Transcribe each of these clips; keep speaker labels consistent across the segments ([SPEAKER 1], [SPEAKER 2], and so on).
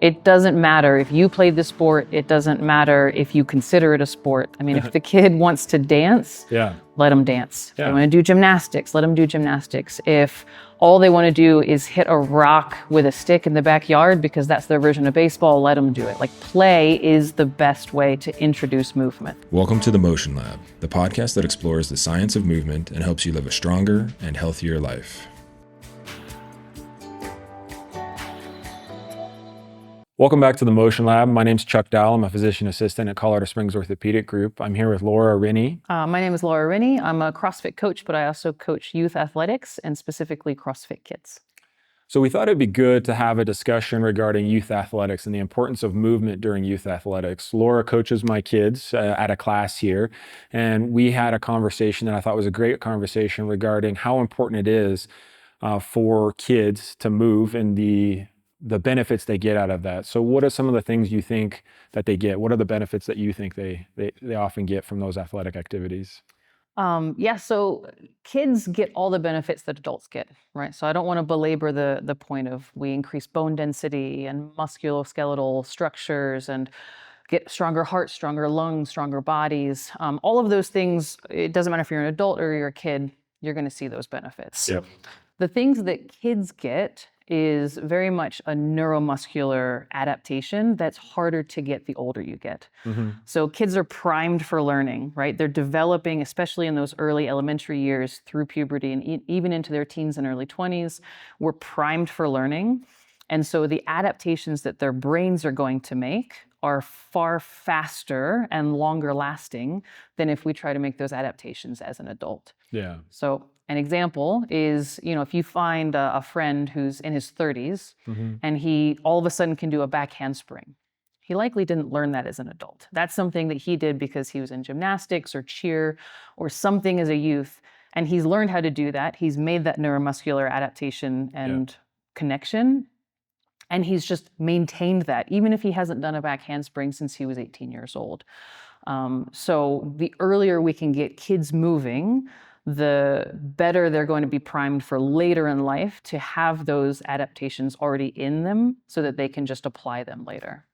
[SPEAKER 1] It doesn't matter if you played the sport. It doesn't matter if you consider it a sport. I mean, if the kid wants to dance, let them dance. If they want to do gymnastics, let them do gymnastics. If all they want to do is hit a rock with a stick in the backyard because that's their version of baseball, let them do it. Like, play is the best way to introduce movement.
[SPEAKER 2] Welcome to the Motion Lab, the podcast that explores the science of movement and helps you live a stronger and healthier life.
[SPEAKER 3] Welcome back to the Motion Lab. My name's Chuck Dowell. I'm a physician assistant at Colorado Springs Orthopaedic Group. I'm here with Laura Rennie.
[SPEAKER 1] My name is Laura Rennie. I'm a CrossFit coach, but I also coach youth athletics and specifically CrossFit kids.
[SPEAKER 3] So we thought it'd be good to have a discussion regarding youth athletics and the importance of movement during youth athletics. Laura coaches my kids at a class here, and we had a conversation that I thought was a great conversation regarding how important it is for kids to move and the benefits they get out of that. So what are some of the things you think that they get? What are the benefits that you think they often get from those athletic activities?
[SPEAKER 1] So kids get all the benefits that adults get, right? So I don't want to belabor the point of we increase bone density and musculoskeletal structures and get stronger hearts, stronger lungs, stronger bodies. All of those things, it doesn't matter if you're an adult or you're a kid, you're going to see those benefits.
[SPEAKER 3] Yep.
[SPEAKER 1] The things that kids get is very much a neuromuscular adaptation that's harder to get the older you get. Mm-hmm. So kids are primed for learning, right? They're developing, especially in those early elementary years through puberty and even into their teens and early 20s, we're primed for learning. And so the adaptations that their brains are going to make are far faster and longer lasting than if we try to make those adaptations as an adult.
[SPEAKER 3] Yeah.
[SPEAKER 1] So an example is, if you find a friend who's in his 30s and he all of a sudden can do a back handspring, he likely didn't learn that as an adult. That's something that he did because he was in gymnastics or cheer or something as a youth, and he's learned how to do that. He's made that neuromuscular adaptation and connection, and he's just maintained that, even if he hasn't done a back handspring since he was 18 years old. So the earlier we can get kids moving, the better they're going to be primed for later in life to have those adaptations already in them so that they can just apply them later.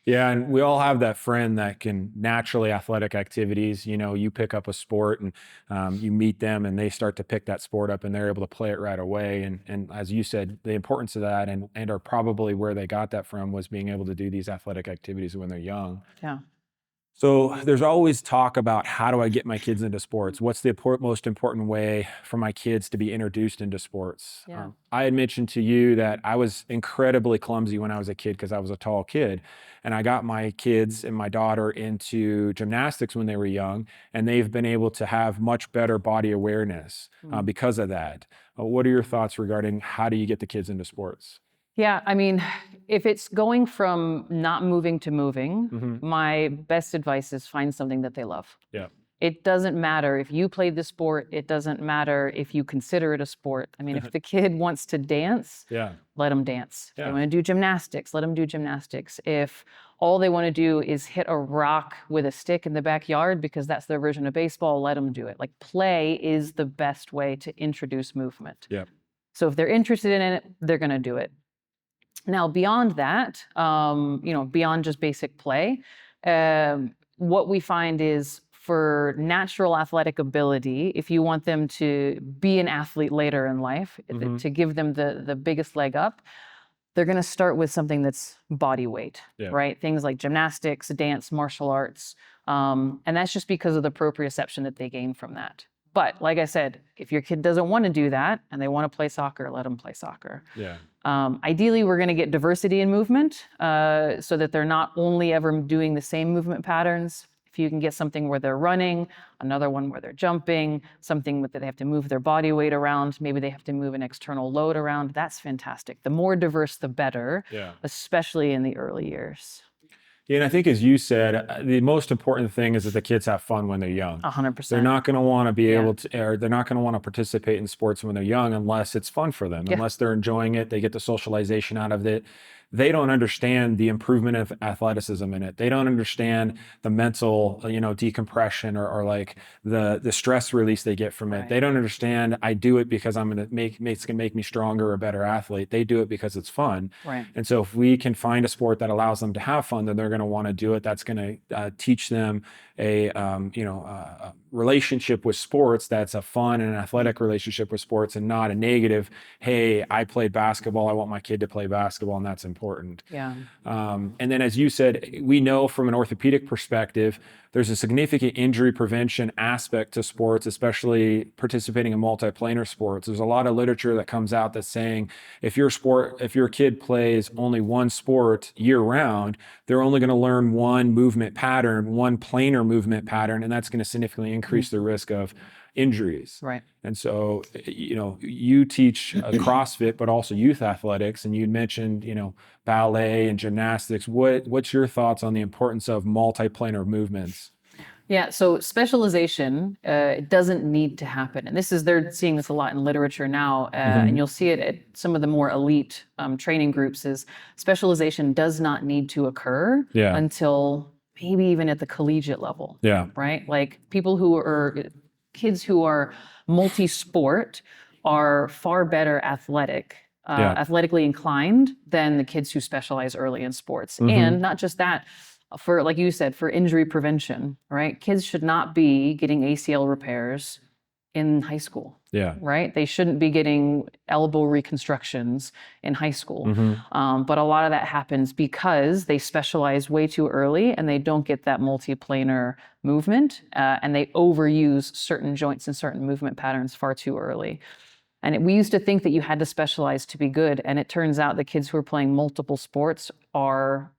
[SPEAKER 3] Yeah, and we all have that friend that can naturally athletic activities. You pick up a sport and you meet them and they start to pick that sport up and they're able to play it right away. And as you said, the importance of that and are probably where they got that from was being able to do these athletic activities when they're young.
[SPEAKER 1] Yeah.
[SPEAKER 3] So there's always talk about how do I get my kids into sports? What's the most important way for my kids to be introduced into sports?
[SPEAKER 1] Yeah.
[SPEAKER 3] I had mentioned to you that I was incredibly clumsy when I was a kid because I was a tall kid. And I got my kids and my daughter into gymnastics when they were young, and they've been able to have much better body awareness because of that. What are your thoughts regarding how do you get the kids into sports?
[SPEAKER 1] Yeah, I mean, if it's going from not moving to moving, my best advice is find something that they love.
[SPEAKER 3] Yeah.
[SPEAKER 1] It doesn't matter if you played the sport. It doesn't matter if you consider it a sport. I mean, if the kid wants to dance, let them dance. If they want to do gymnastics, let them do gymnastics. If all they want to do is hit a rock with a stick in the backyard because that's their version of baseball, let them do it. Like, play is the best way to introduce movement.
[SPEAKER 3] Yeah.
[SPEAKER 1] So if they're interested in it, they're going to do it. Now, beyond that, beyond just basic play, what we find is for natural athletic ability, if you want them to be an athlete later in life, to give them the biggest leg up, they're going to start with something that's body weight, right? Things like gymnastics, dance, martial arts. And that's just because of the proprioception that they gain from that. But like I said, if your kid doesn't want to do that and they want to play soccer, let them play soccer.
[SPEAKER 3] Yeah.
[SPEAKER 1] Ideally, we're going to get diversity in movement so that they're not only ever doing the same movement patterns. If you can get something where they're running, another one where they're jumping, something that they have to move their body weight around, maybe they have to move an external load around, that's fantastic. The more diverse, the better, especially in the early years.
[SPEAKER 3] Yeah, and I think as you said, the most important thing is that the kids have fun when they're young.
[SPEAKER 1] 100%.
[SPEAKER 3] They're not going to want to be able to, or they're not going to want to participate in sports when they're young unless it's fun for them, unless they're enjoying it, they get the socialization out of it. they don't understand the improvement of athleticism in it. They don't understand the mental, decompression or like the stress release they get from it.
[SPEAKER 1] Right.
[SPEAKER 3] They don't understand I do it because it's gonna make me stronger or a better athlete. They do it because it's fun.
[SPEAKER 1] Right.
[SPEAKER 3] And so if we can find a sport that allows them to have fun, then they're going to want to do it. That's going to teach them a relationship with sports that's a fun and an athletic relationship with sports, and not a negative, hey, I played basketball, I want my kid to play basketball, and that's important.
[SPEAKER 1] Yeah.
[SPEAKER 3] And then, as you said, we know from an orthopedic perspective, there's a significant injury prevention aspect to sports, especially participating in multiplanar sports. There's a lot of literature that comes out that's saying if your kid plays only one sport year round, they're only going to learn one movement pattern, one planar movement pattern, and that's going to significantly increase the risk of injuries.
[SPEAKER 1] Right.
[SPEAKER 3] And so, you teach CrossFit, but also youth athletics, and you mentioned, ballet and gymnastics. What's your thoughts on the importance of multiplanar movements?
[SPEAKER 1] Yeah, so specialization, it doesn't need to happen. And they're seeing this a lot in literature now, and you'll see it at some of the more elite training groups, is specialization does not need to occur until maybe even at the collegiate level.
[SPEAKER 3] Yeah.
[SPEAKER 1] Right? Like kids who are multi-sport are far better athletically inclined than the kids who specialize early in sports. And not just that, for, like you said, for injury prevention, right? Kids should not be getting ACL repairs in high school.
[SPEAKER 3] Yeah.
[SPEAKER 1] Right? They shouldn't be getting elbow reconstructions in high school. But a lot of that happens because they specialize way too early and they don't get that multiplanar movement, and they overuse certain joints and certain movement patterns far too early. And we used to think that you had to specialize to be good. And it turns out the kids who are playing multiple sports are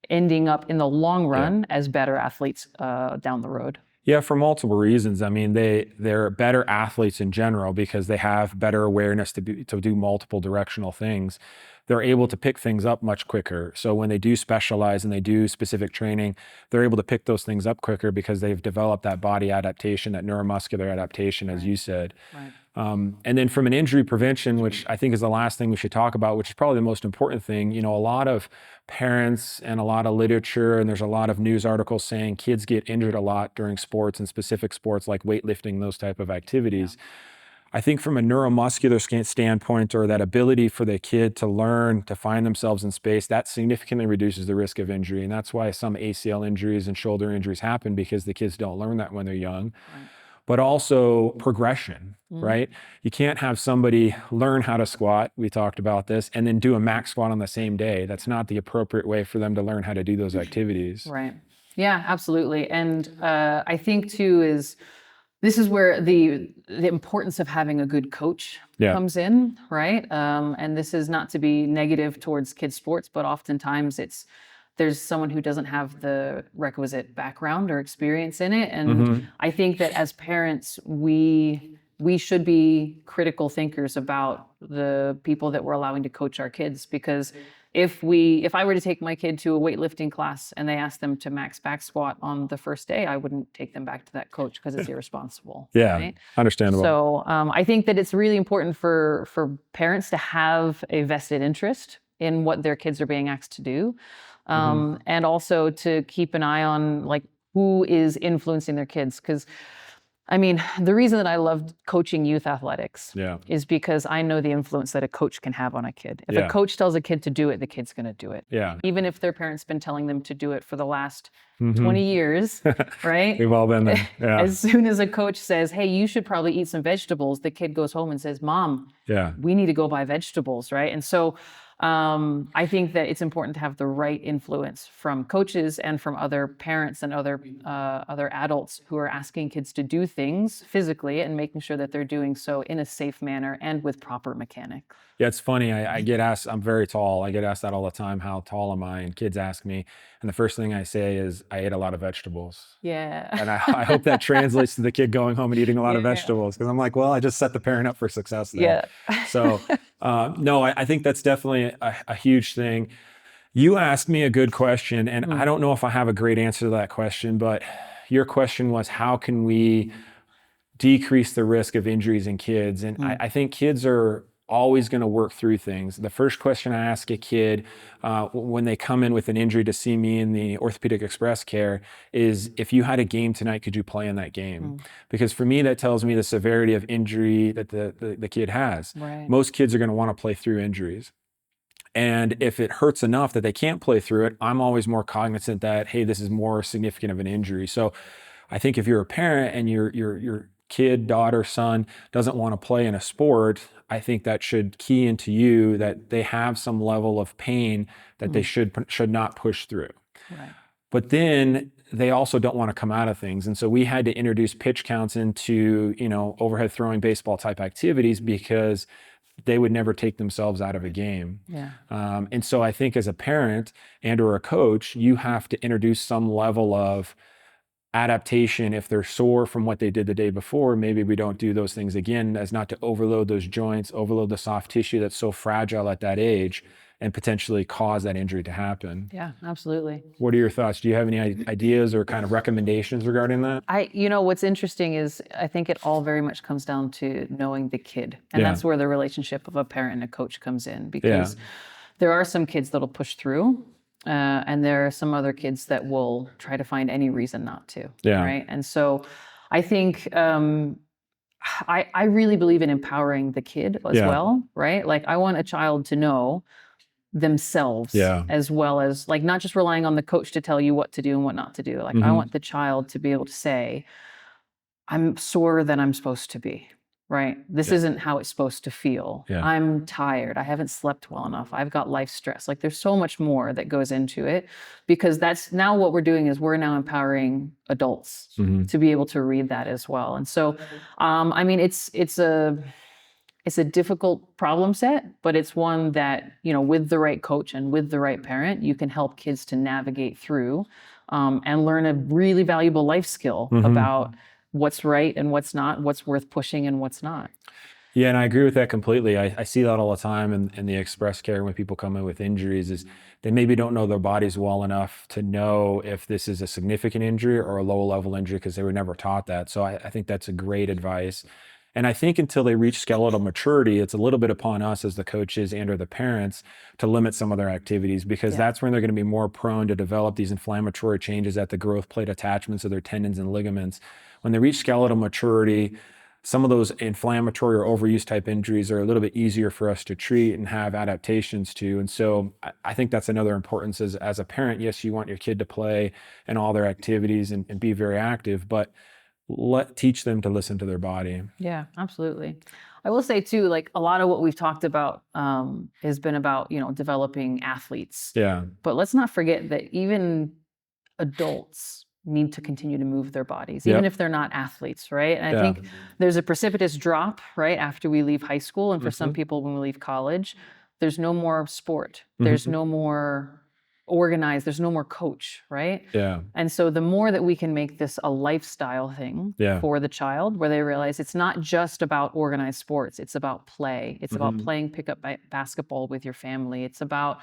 [SPEAKER 1] ending up in the long run as better athletes down the road.
[SPEAKER 3] Yeah, for multiple reasons. I mean, they're better athletes in general because they have better awareness to do multiple directional things. They're able to pick things up much quicker. So when they do specialize and they do specific training, they're able to pick those things up quicker because they've developed that body adaptation, that neuromuscular adaptation, as you said.
[SPEAKER 1] Right.
[SPEAKER 3] And then from an injury prevention, which I think is the last thing we should talk about, which is probably the most important thing, a lot of parents and a lot of literature, and there's a lot of news articles saying kids get injured a lot during sports and specific sports like weightlifting, those type of activities. I think from a neuromuscular standpoint, or that ability for the kid to learn to find themselves in space, that significantly reduces the risk of injury. And that's why some ACL injuries and shoulder injuries happen, because the kids don't learn that when they're young. Right. But also progression, right? You can't have somebody learn how to squat, we talked about this, and then do a max squat on the same day. That's not the appropriate way for them to learn how to do those activities.
[SPEAKER 1] Right. Yeah, absolutely. And I think too this is where the importance of having a good coach comes in, right? And this is not to be negative towards kids' sports, but oftentimes there's someone who doesn't have the requisite background or experience in it. And I think that as parents, we should be critical thinkers about the people that we're allowing to coach our kids, because if I were to take my kid to a weightlifting class and they asked them to max back squat on the first day, I wouldn't take them back to that coach because it's irresponsible.
[SPEAKER 3] Yeah,
[SPEAKER 1] right?
[SPEAKER 3] Understandable.
[SPEAKER 1] So I think that it's really important for parents to have a vested interest in what their kids are being asked to do. And also to keep an eye on like who is influencing their kids. Because I mean, the reason that I loved coaching youth athletics is because I know the influence that a coach can have on a kid. If a coach tells a kid to do it, the kid's going to do it. Yeah. Even if their parents been telling them to do it for the last 20 years, right?
[SPEAKER 3] We've all been there. Yeah.
[SPEAKER 1] As soon as a coach says, hey, you should probably eat some vegetables, the kid goes home and says, Mom, we need to go buy vegetables, right? And so I think that it's important to have the right influence from coaches and from other parents and other adults who are asking kids to do things physically and making sure that they're doing so in a safe manner and with proper mechanics.
[SPEAKER 3] Yeah, it's funny. I get asked, I'm very tall. I get asked that all the time, how tall am I? And kids ask me. And the first thing I say is, I ate a lot of vegetables. Yeah. And I hope that translates to the kid going home and eating a lot of vegetables. Because I'm like, well, I just set the parent up for success there. Yeah. So, no, I think that's definitely a huge thing. You asked me a good question, and I don't know if I have a great answer to that question, but your question was, how can we decrease the risk of injuries in kids? And I think kids are always going to work through things. The first question I ask a kid when they come in with an injury to see me in the Orthopaedic Express Care is, if you had a game tonight, could you play in that game? Because for me, that tells me the severity of injury that the kid has.
[SPEAKER 1] Right.
[SPEAKER 3] Most kids are going to want to play through injuries. And if it hurts enough that they can't play through it, I'm always more cognizant that, hey, this is more significant of an injury. So I think if you're a parent and your kid, daughter, son doesn't want to play in a sport, I think that should key into you that they have some level of pain that they should not push through.
[SPEAKER 1] Right.
[SPEAKER 3] But then they also don't want to come out of things. And so we had to introduce pitch counts into, overhead throwing baseball type activities because they would never take themselves out of a game.
[SPEAKER 1] Yeah.
[SPEAKER 3] And so I think as a parent and or a coach, you have to introduce some level of adaptation. If they're sore from what they did the day before, maybe we don't do those things again, as not to overload those joints, overload the soft tissue that's so fragile at that age, and potentially cause that injury to happen.
[SPEAKER 1] Yeah, absolutely.
[SPEAKER 3] What are your thoughts? Do you have any ideas or kind of recommendations regarding that?
[SPEAKER 1] What's interesting is I think it all very much comes down to knowing the kid. And
[SPEAKER 3] Yeah.
[SPEAKER 1] that's where the relationship of a parent and a coach comes in, because there are some kids that'll push through. And there are some other kids that will try to find any reason not to.
[SPEAKER 3] Yeah.
[SPEAKER 1] Right. And so I think I really believe in empowering the kid as well. Right. Like, I want a child to know themselves as well as, like, not just relying on the coach to tell you what to do and what not to do. Like, I want the child to be able to say, I'm sorer than I'm supposed to be. Right. This isn't how it's supposed to feel.
[SPEAKER 3] Yeah.
[SPEAKER 1] I'm tired. I haven't slept well enough. I've got life stress. Like, there's so much more that goes into it, because that's now what we're doing is we're now empowering adults to be able to read that as well. And so, it's a difficult problem set, but it's one that, with the right coach and with the right parent, you can help kids to navigate through and learn a really valuable life skill about what's right and what's not, what's worth pushing and what's not.
[SPEAKER 3] Yeah, and I agree with that completely. I see that all the time in the express care when people come in with injuries, is they maybe don't know their bodies well enough to know if this is a significant injury or a low level injury, because they were never taught that. So I think that's a great advice. And I think until they reach skeletal maturity, it's a little bit upon us as the coaches and or the parents to limit some of their activities, because that's when they're going to be more prone to develop these inflammatory changes at the growth plate attachments of their tendons and ligaments. When they reach skeletal maturity, some of those inflammatory or overuse type injuries are a little bit easier for us to treat and have adaptations to. And so I think that's another importance as a parent. Yes, you want your kid to play in all their activities and be very active, but teach them to listen to their body.
[SPEAKER 1] Yeah, absolutely. I will say too, like, a lot of what we've talked about has been about, developing athletes.
[SPEAKER 3] Yeah.
[SPEAKER 1] But let's not forget that even adults need to continue to move their bodies, even if they're not athletes, right? And I think there's a precipitous drop, right, after we leave high school. And for some people, when we leave college, there's no more sport. There's no more organized, there's no more coach, right?
[SPEAKER 3] Yeah.
[SPEAKER 1] And so the more that we can make this a lifestyle thing for the child, where they realize it's not just about organized sports, it's about play. It's about playing pickup basketball with your family. It's about,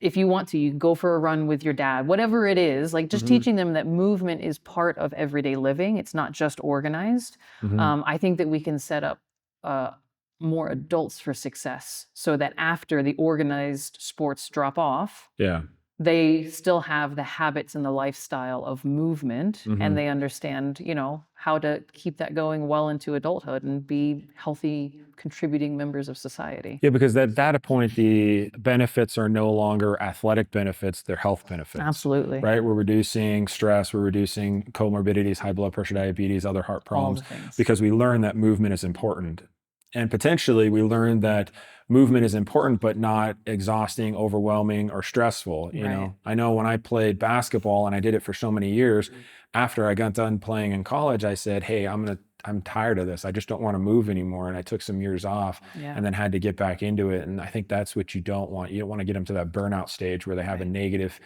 [SPEAKER 1] if you want to, you go for a run with your dad, whatever it is, like just teaching them that movement is part of everyday living. It's not just organized. I think that we can set up more adults for success, so that after the organized sports drop off, they still have the habits and the lifestyle of movement, and they understand, how to keep that going well into adulthood and be healthy, contributing members of society.
[SPEAKER 3] Yeah, because at that point, the benefits are no longer athletic benefits, they're health benefits.
[SPEAKER 1] Absolutely.
[SPEAKER 3] Right? We're reducing stress, we're reducing comorbidities, high blood pressure, diabetes, other heart problems, because we learn that movement is important. And potentially we learned that movement is important, but not exhausting, overwhelming, or stressful. You know, I know when I played basketball, and I did it for so many years, after I got done playing in college, I said, hey, I'm tired of this. I just don't want to move anymore. And I took some years off and then had to get back into it. And I think that's what you don't want. You don't want to get them to that burnout stage where they have a negative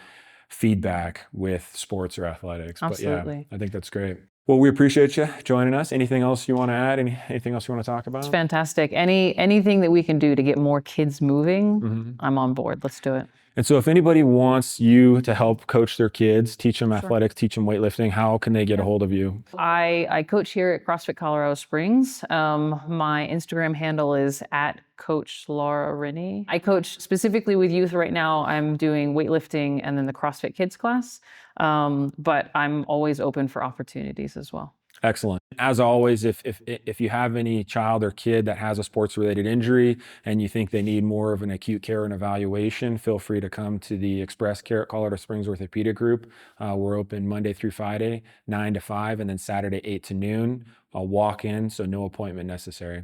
[SPEAKER 3] feedback with sports or athletics.
[SPEAKER 1] Absolutely.
[SPEAKER 3] But yeah, I think that's great. Well, we appreciate you joining us. Anything else you want to add? Anything else you want to talk about?
[SPEAKER 1] It's fantastic. Anything that we can do to get more kids moving, I'm on board. Let's do it.
[SPEAKER 3] And so if anybody wants you to help coach their kids, teach them
[SPEAKER 1] Sure.
[SPEAKER 3] athletics, teach them weightlifting, how can they get a hold of you?
[SPEAKER 1] I coach here at CrossFit Colorado Springs. My Instagram handle is at Coach Laura Rennie. I coach specifically with youth right now. I'm doing weightlifting and then the CrossFit Kids class, but I'm always open for opportunities as well.
[SPEAKER 3] Excellent. As always, if you have any child or kid that has a sports-related injury and you think they need more of an acute care and evaluation, feel free to come to the Express Care at Colorado Springs Orthopaedic Group. We're open Monday through Friday, 9 to 5, and then Saturday, 8 to noon. I'll walk in, so no appointment necessary.